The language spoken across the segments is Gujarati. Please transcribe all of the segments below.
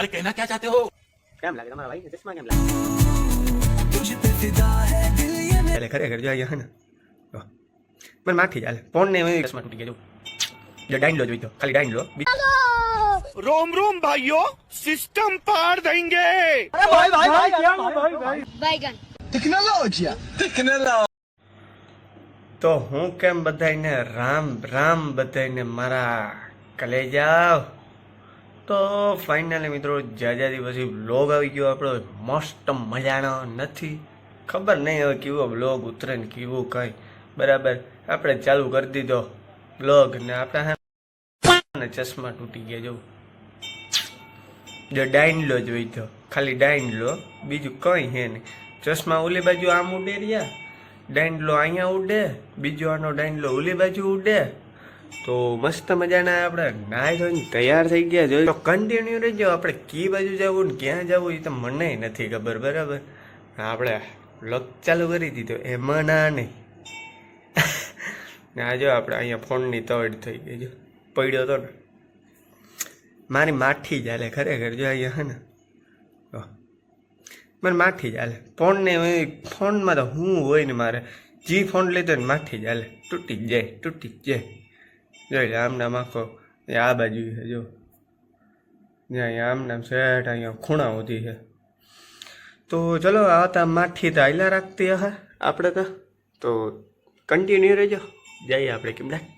अरे कहना क्या चाहते हो? કેમ લાગે તમારા ભાઈ ચશ્મા કેમ લાગે? એટલે ખરેખર જો અહીંયા હે ને મને માઠી ચાલે ફોન ને ચશ્મા તૂટી ગયા જો ડાઈન લો જોઈ તો ખાલી ડાઈન લો रोम रोम भाइयों, सिस्टम पार देंगे। बैगन તો હું કેમ બધાઈને રામ રામ બધાઈને મારા કલેજા તો ફાઇનલી મિત્રો જાજાજી પછી વ્લોગ આવી ગયો આપણો મસ્ત મજાનો નથી ખબર નહીં હવે કેવો વ્લોગ ઉતરે ને કેવું કઈ બરાબર આપણે ચાલુ કરી દીધો વ્લોગ ને આપણે ચશ્મા તૂટી ગયા જો ડાઈન લો જોઈ તો ખાલી ડાઈન લો બીજું કઈ હે નહીં ચશ્મા ઓલી બાજુ આમ ઉડે રહ્યા ડાઈન લો અહીંયા ઉડે બીજો આનો ડાઈન લો ઓલી બાજુ ઉડે તો મસ્ત મજાના આપણે નાઈ ધોઈને તૈયાર થઈ ગયા જોઈએ તો કન્ટિન્યુ રહેજો આપણે કી બાજુ જવું ને ક્યાં જવું એ તો મને નથી ખબર બરાબર આપણે વ્લોગ ચાલુ કરી દીધો એમાં ના નહીં ને આ જો આપણે અહીંયા ફોનની તડ થઈ ગઈ જો પડ્યો હતો ને મારી માઠી ચાલે ખરેખર જો અહીંયા હે ને મને માઠી ચાલે ફોનને ફોનમાં તો હું હોય ને મારે જે ફોન લીધો ને માઠી ચાલે તૂટી જ જાય જોઈ લે આમ નામ આખો આ બાજુ છે જો અહીંયા આમ નામ સેટ અહીંયા ખૂણા ઉધી છે તો ચલો આવતા માઠી તો આયલા રાખતી હે આપણે તો કન્ટિન્યુ રહેજો જઈએ આપણે કેમ રાખ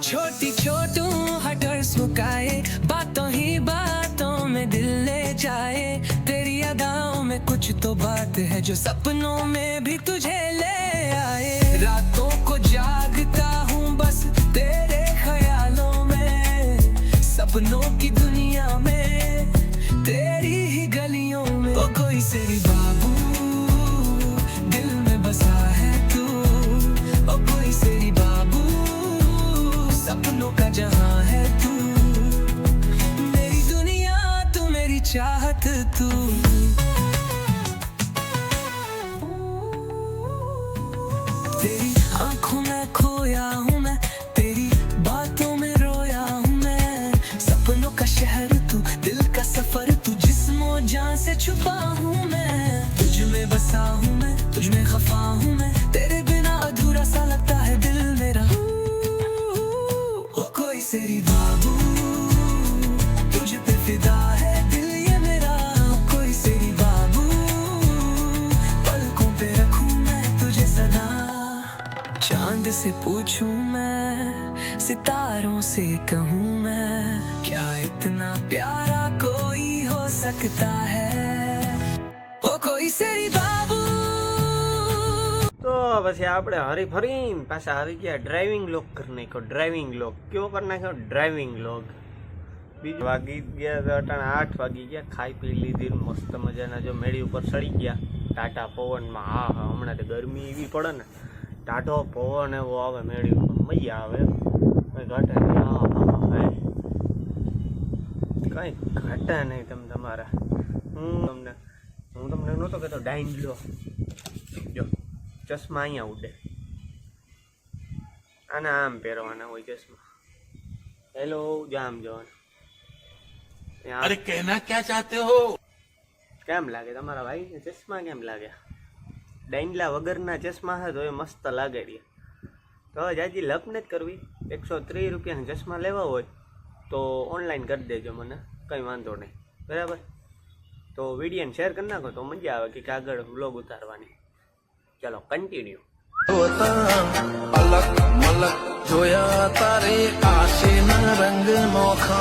छोटी छोटू हटर्स मुकाए बातों ही बातों में दिल ले जाए तेरी अदाओं में कुछ तो बात है जो सपनों में भी तुझे ले आए रातों को जागता हूँ बस तेरे ख्यालों में सपनों की दुनिया में तेरी ही गलियों में ओ कोई सेरी बाबू दिल में बसा है तू ओ कोई सेरी बाबू सपनों का जहां है तू मेरी दुनिया तू मेरी चाहत तू तेरी आंखों में खोया हूँ मैं तेरी बातों में रोया हूँ मैं सपनों का शहर तू दिल का सफर तू जिस्मो जान से छुपा हूँ मैं तुझ में बसा हूँ मैं तुझ में खफा हूँ मैं तेरे बिना अधूरा सा लगता है दिल मेरा कोई सेरी बाबू तुझ पे फिदा है दिल ये मेरा कोई सेरी बाबू पलकों पे रखूं मैं तुझे सदा चांद से पूछूं मैं सितारों से कहूं मैं क्या इतना प्यारा कोई हो सकता है ओ कोई सेरी बाबू તો પછી આપણે હરી ફરીને પાછા આવી ગયા ડ્રાઇવિંગ લોગ કરી નાખ્યો ડ્રાઇવિંગ લોગ કેવો કરી નાખ્યો ડ્રાઇવિંગ લોગ બીજું વાગી ગયા તો અટાણે 8 વાગી ગયા ખાઈ પી લીધી મસ્ત મજાના જો મેળી ઉપર ચડી ગયા ટાટા પવનમાં હા હમણાં તો ગરમી એવી પડે ને ટાટો પવન એવો આવે મેળી ઉપર મજા આવે કંઈ ઘટે નહીં કંઈ ઘટે નહીં તમારા હું તમને નહોતો કહેતો ડાઈન લો જો ચશ્મા અહીંયા ઉડે આના આમ પહેરવાના હોય ચશ્મા હેલો જામ જવાના अरे कहना क्या चाहते हो? કેમ લાગે તમારા ભાઈ ચશ્મા કેમ લાગે ડાઈનલા વગરના ચશ્મા છે તો એ મસ્ત લાગે રહ્યા તો હવે જાજી લપ નથી કરવી 130 રૂપિયાના ચશ્મા લેવા હોય તો ઓનલાઈન કરી દેજો મને કંઈ વાંધો નહીં બરાબર તો વિડીયોને શેર કરી નાખો તો મજા આવે કે આગળ વ્લોગ ઉતારવાની चलो कंटिन्यू अलग मलक जोया तारे आशीन रंग नोखा